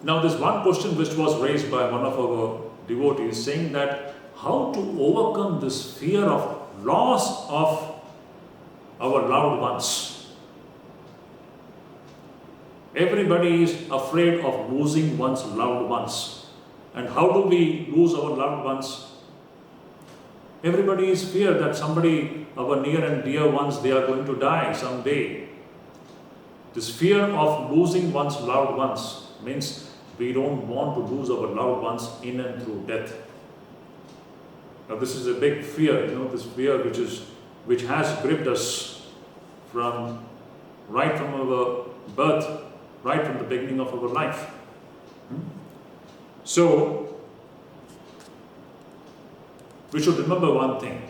Now, there's one question which was raised by one of our devotees, saying that how to overcome this fear of loss of our loved ones. Everybody is afraid of losing one's loved ones. And how do we lose our loved ones? Everybody is feared that somebody, our near and dear ones, they are going to die someday. This fear of losing one's loved ones means we don't want to lose our loved ones in and through death. Now this is a big fear, this fear which has gripped us right from our birth, right from the beginning of our life. So, we should remember one thing.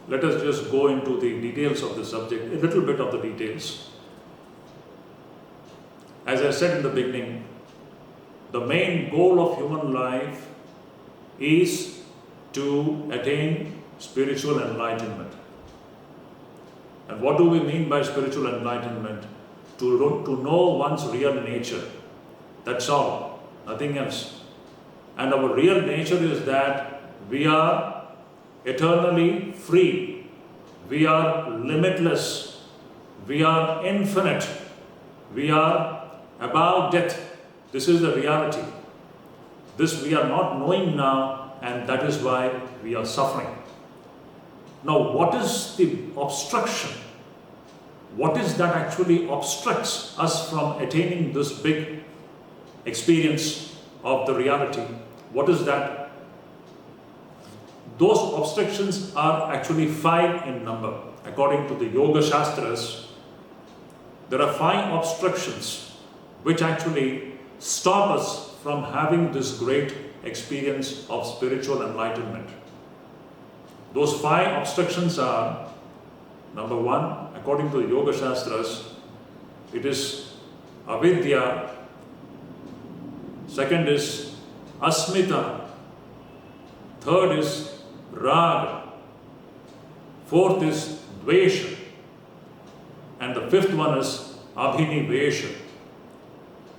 Let us just go into the details of the subject, a little bit of the details. As I said in the beginning, the main goal of human life is to attain spiritual enlightenment. And what do we mean by spiritual enlightenment? To know one's real nature. That's all, nothing else. And our real nature is that we are eternally free. We are limitless. We are infinite. We are above death. This is the reality. This we are not knowing now, and that is why we are suffering. Now, what is the obstruction? What is that actually obstructs us from attaining this big experience of the reality? What is that? Those obstructions are actually 5 in number. According to the Yoga Shastras, there are 5 obstructions which actually stop us from having this great experience of spiritual enlightenment. Those 5 obstructions are, number 1, according to the Yoga Shastras, it is avidya. Second is asmita. Third is raga. Fourth is dvesha. And the 5th one is abhinivesha.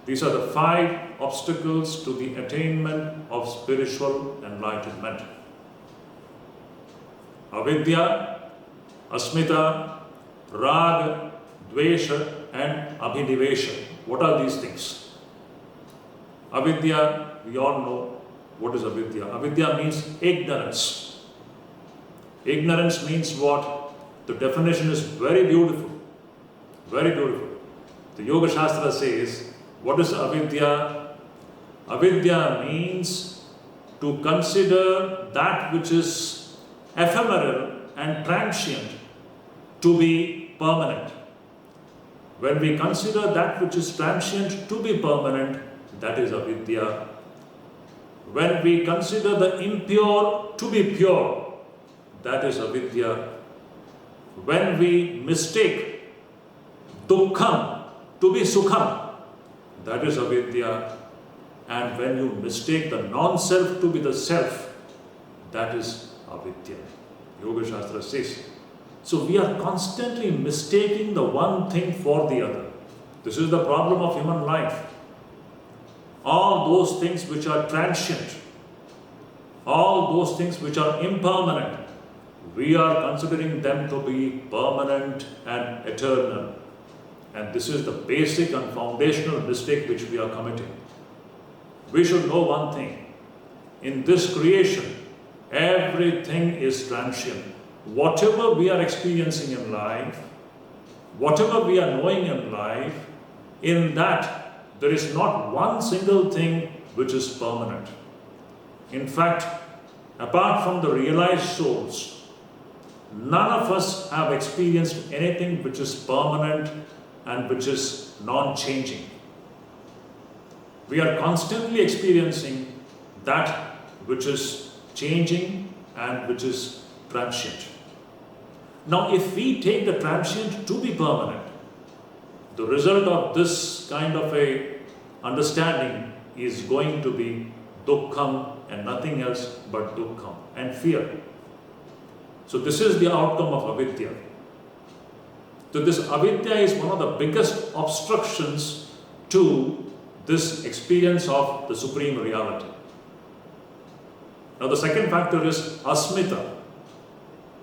These are the 5 obstacles to the attainment of spiritual enlightenment. Avidya, asmita, raga, dvesha and abhinivesha. What are these things? Avidya, we all know what is avidya. Avidya means ignorance. Ignorance means what? The definition is very beautiful. Very beautiful. The Yoga Shastra says, what is avidya? Avidya means to consider that which is ephemeral and transient to be permanent. When we consider that which is transient to be permanent, that is avidya. When we consider the impure to be pure, that is avidya. When we mistake dukkham to be sukham, that is avidya. And when you mistake the non-self to be the self, that is avidya. Yoga Shastra says. So we are constantly mistaking the one thing for the other. This is the problem of human life. All those things which are transient, all those things which are impermanent, we are considering them to be permanent and eternal. And this is the basic and foundational mistake which we are committing. We should know one thing. In this creation, everything is transient. Whatever we are experiencing in life, whatever we are knowing in life, in that there is not one single thing which is permanent. In fact, apart from the realized souls, none of us have experienced anything which is permanent and which is non-changing. We are constantly experiencing that which is changing and which is transient. Now, if we take the transient to be permanent, the result of this kind of a understanding is going to be dukkham and nothing else but dukkham and fear. So this is the outcome of avidya. So this avidya is one of the biggest obstructions to this experience of the Supreme Reality. Now the second factor is asmita.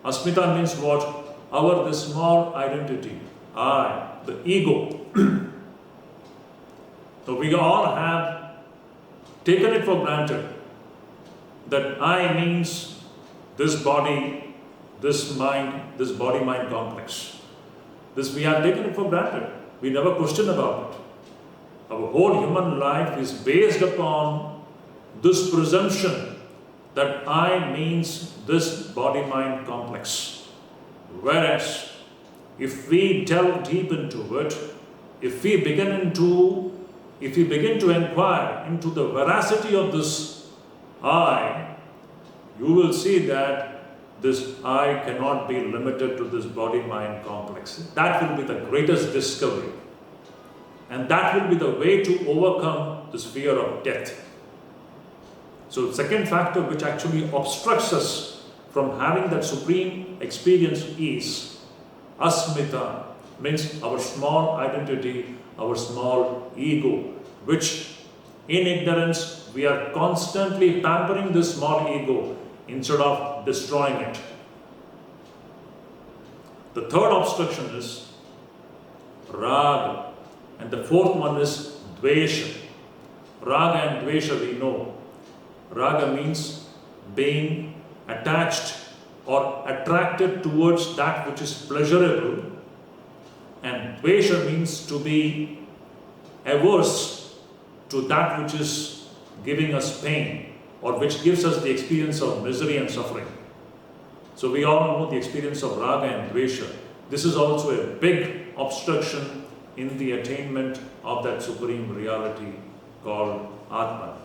Asmita means what? The small identity, I, the ego. So we all have taken it for granted that I means this body, this mind, this body-mind complex. This we have taken it for granted. We never question about it. Our whole human life is based upon this presumption that I means this body-mind complex. Whereas, if we delve deep into it, if we begin to inquire into the veracity of this I, you will see that this I cannot be limited to this body-mind complex. That will be the greatest discovery. And that will be the way to overcome this fear of death. So the second factor which actually obstructs us from having that supreme experience is asmita, means our small identity, our small ego, which in ignorance we are constantly pampering this small ego instead of destroying it. The third obstruction is raga, and the fourth one is dvesha. Raga and dvesha we know. Raga means being attached or attracted towards that which is pleasurable, and dvesha means to be averse to that which is giving us pain or which gives us the experience of misery and suffering. So we all know the experience of raga and dvesha. This is also a big obstruction in the attainment of that supreme reality called Atman.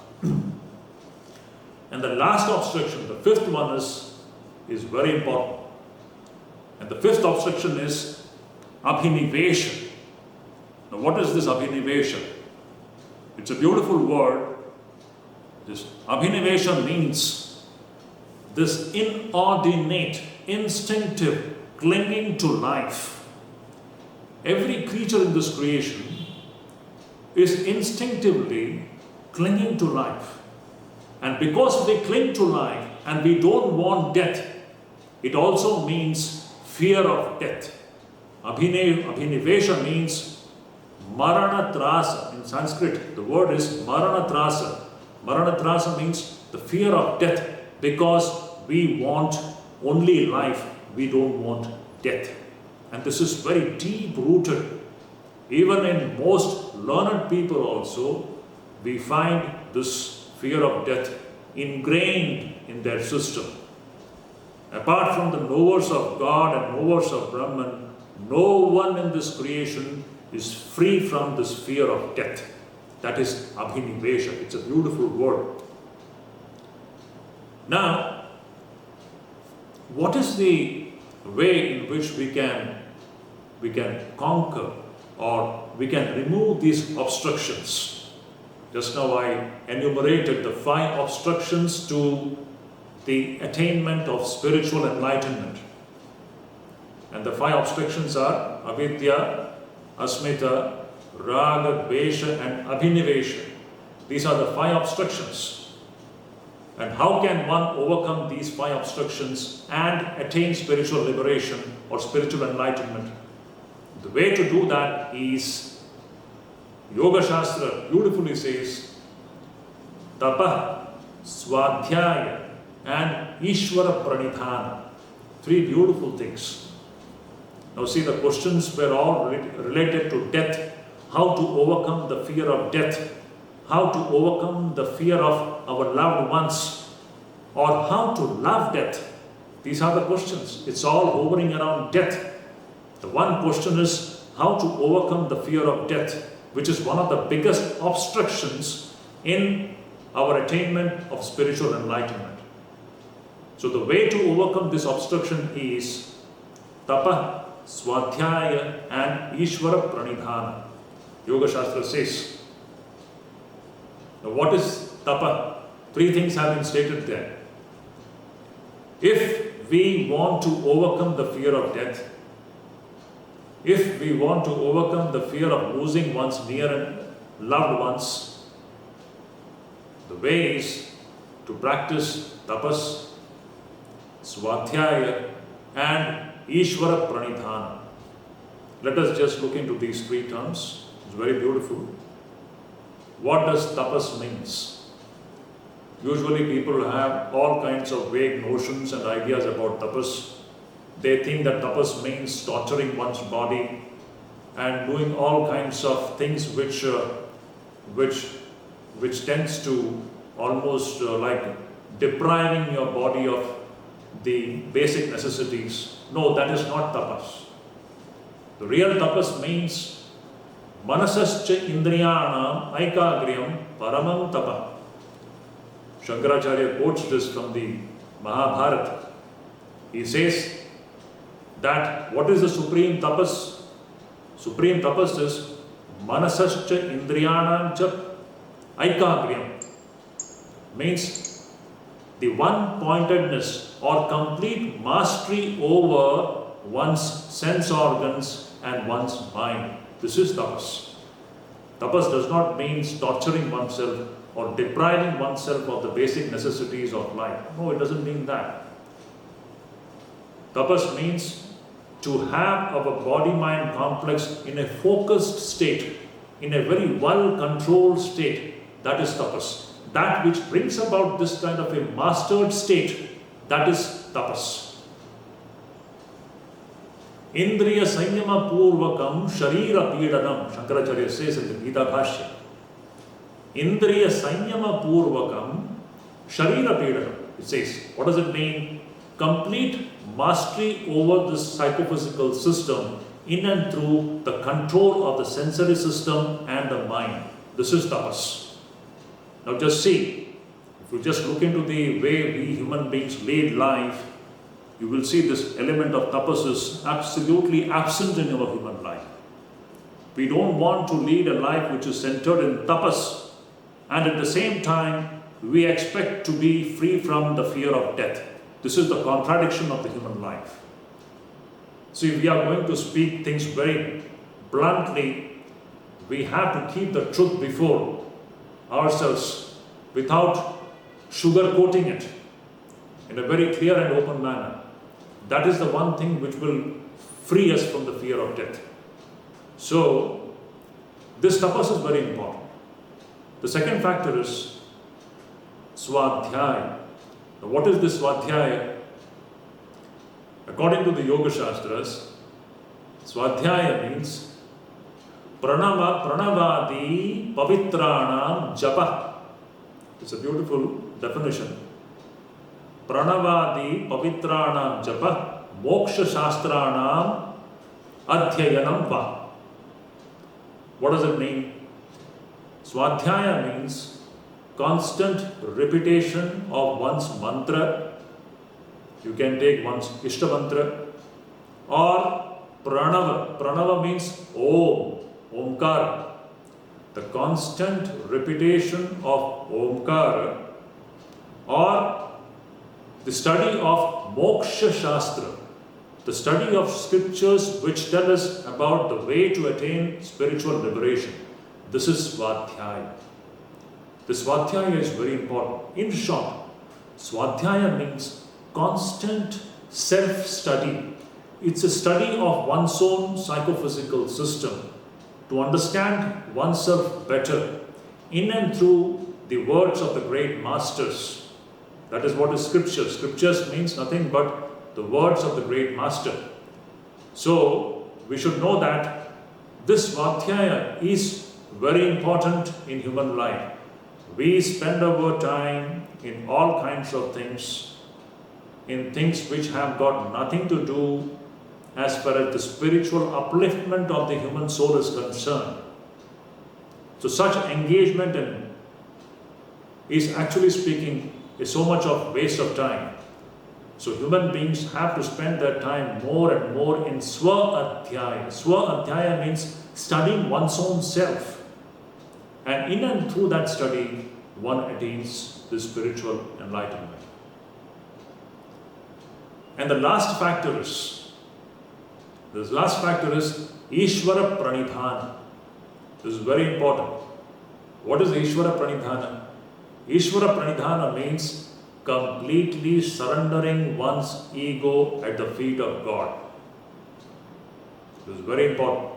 And the last obstruction, the fifth one is very important. And the fifth obstruction is abhinivesha. Now what is this abhinivesha? It's a beautiful word. This abhinivesha means this inordinate, instinctive clinging to life. Every creature in this creation is instinctively clinging to life. And because we cling to life and we don't want death, it also means fear of death. Abhinivesha means marana trasa. In Sanskrit, the word is marana trasa. Marana trasa means the fear of death because we want only life, we don't want death. And this is very deep rooted. Even in most learned people also, we find this fear of death ingrained in their system. Apart from the knowers of God and knowers of Brahman, no one in this creation is free from this fear of death. That is abhinivesha. It's a beautiful word. Now, what is the way in which we can conquer or we can remove these obstructions? Just now I enumerated the 5 obstructions to the attainment of spiritual enlightenment. And the 5 obstructions are avidya, asmita, raga, dvesha and abhinivesha. These are the 5 obstructions. And how can one overcome these 5 obstructions and attain spiritual liberation or spiritual enlightenment? The way to do that is Yoga Shastra beautifully says Tapa, Swadhyaya and Ishvara Pranidhana. 3 beautiful things. Now see, the questions were all related to death. How to overcome the fear of death. How to overcome the fear of our loved ones. Or how to love death. These are the questions. It's all hovering around death. The one question is how to overcome the fear of death, which is one of the biggest obstructions in our attainment of spiritual enlightenment. So the way to overcome this obstruction is Tapa, Swadhyaya and Ishvara Pranidhana. Yoga Shastra says. Now what is Tapa? 3 things have been stated there. If we want to overcome the fear of death, if we want to overcome the fear of losing one's near and loved ones. The way is to practice tapas, swadhyaya and Ishvara pranidhana. Let us just look into these three terms. It's very beautiful. What does tapas means? Usually people have all kinds of vague notions and ideas about tapas. They think that tapas means torturing one's body and doing all kinds of things which tends to almost like depriving your body of the basic necessities. No, that is not tapas. The real tapas means manasascha indriyanam aikagriyam paramam tapa. Shankaracharya quotes this from the Mahabharata. He says that what is the supreme tapas? Supreme tapas is manasascha indriyanam cha aikagriyam. Means the one-pointedness or complete mastery over one's sense organs and one's mind. This is tapas. Tapas does not mean torturing oneself or depriving oneself of the basic necessities of life. No, it doesn't mean that. Tapas means to have our body-mind complex in a focused state, in a very well-controlled state. That is tapas. That which brings about this kind of a mastered state, that is tapas. Indriya Sanyama Purvakam Sharira Pidanam, Shankaracharya says in the Gita Bhashya. Indriya Sanyama Purvakam Sharira Pidanam. It says, what does it mean? Complete mastery over this psychophysical system in and through the control of the sensory system and the mind. This is tapas. Now just see, if you just look into the way we human beings lead life, you will see this element of tapas is absolutely absent in our human life. We don't want to lead a life which is centered in tapas, and at the same time, we expect to be free from the fear of death. This is the contradiction of the human life. See, we are going to speak things very bluntly. We have to keep the truth before ourselves without sugarcoating it in a very clear and open manner. That is the one thing which will free us from the fear of death. So, this tapas is very important. The second factor is swadhyaya. Now, what is this swadhyaya? According to the Yoga Shastras, swadhyaya means pranavadi pavitranam japa. It's a beautiful definition. Pranavadi pavitranam japa moksha shastranam adhyayanam va. What does it mean? Swadhyaya means constant repetition of one's mantra. You can take one's Ishta mantra or pranava. Pranava means Om, Omkara. The constant repetition of Omkara or the study of Moksha Shastra, the study of scriptures which tell us about the way to attain spiritual liberation. This is Swadhyaya. The Swadhyaya is very important. In short, Swadhyaya means constant self-study. It's a study of one's own psychophysical system to understand oneself better in and through the words of the great masters. That is what is scripture. Scriptures means nothing but the words of the great master. So, we should know that this Swadhyaya is very important in human life. We spend our time in all kinds of things, in things which have got nothing to do as far as the spiritual upliftment of the human soul is concerned. So such engagement in is actually speaking is so much of waste of time. So human beings have to spend their time more and more in Swa-Adhyaya. Swa-Adhyaya means studying one's own self. And in and through that study, one attains the spiritual enlightenment. And the last factor is Ishvara Pranidhana. This is very important. What is Ishvara Pranidhana? Ishvara Pranidhana means completely surrendering one's ego at the feet of God. This is very important.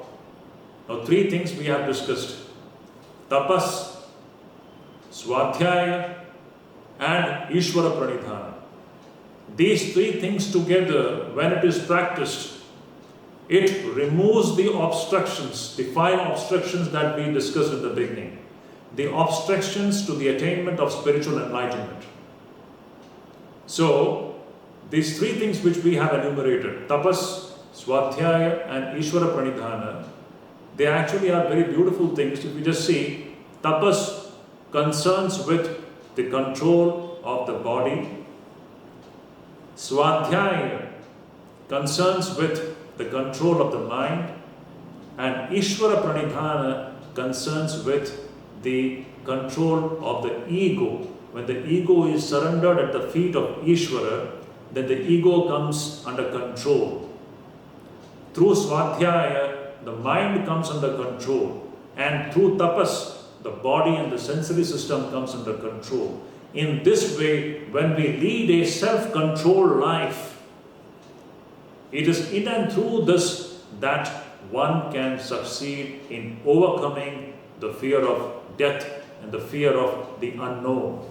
Now, three things we have discussed: tapas, swadhyaya, and Ishvara Pranidhana. These three things together, when it is practiced, it removes the obstructions, the 5 obstructions that we discussed in the beginning. The obstructions to the attainment of spiritual enlightenment. So, these three things which we have enumerated, tapas, swadhyaya and Ishvara Pranidhana, they actually are very beautiful things. If you just see, tapas concerns with the control of the body. Swadhyaya concerns with the control of the mind. And Ishvara Pranidhana concerns with the control of the ego. When the ego is surrendered at the feet of Ishvara, then the ego comes under control. Through Swadhyaya, the mind comes under control. And through tapas, the body and the sensory system comes under control. In this way, when we lead a self-controlled life, it is in and through this that one can succeed in overcoming the fear of death and the fear of the unknown.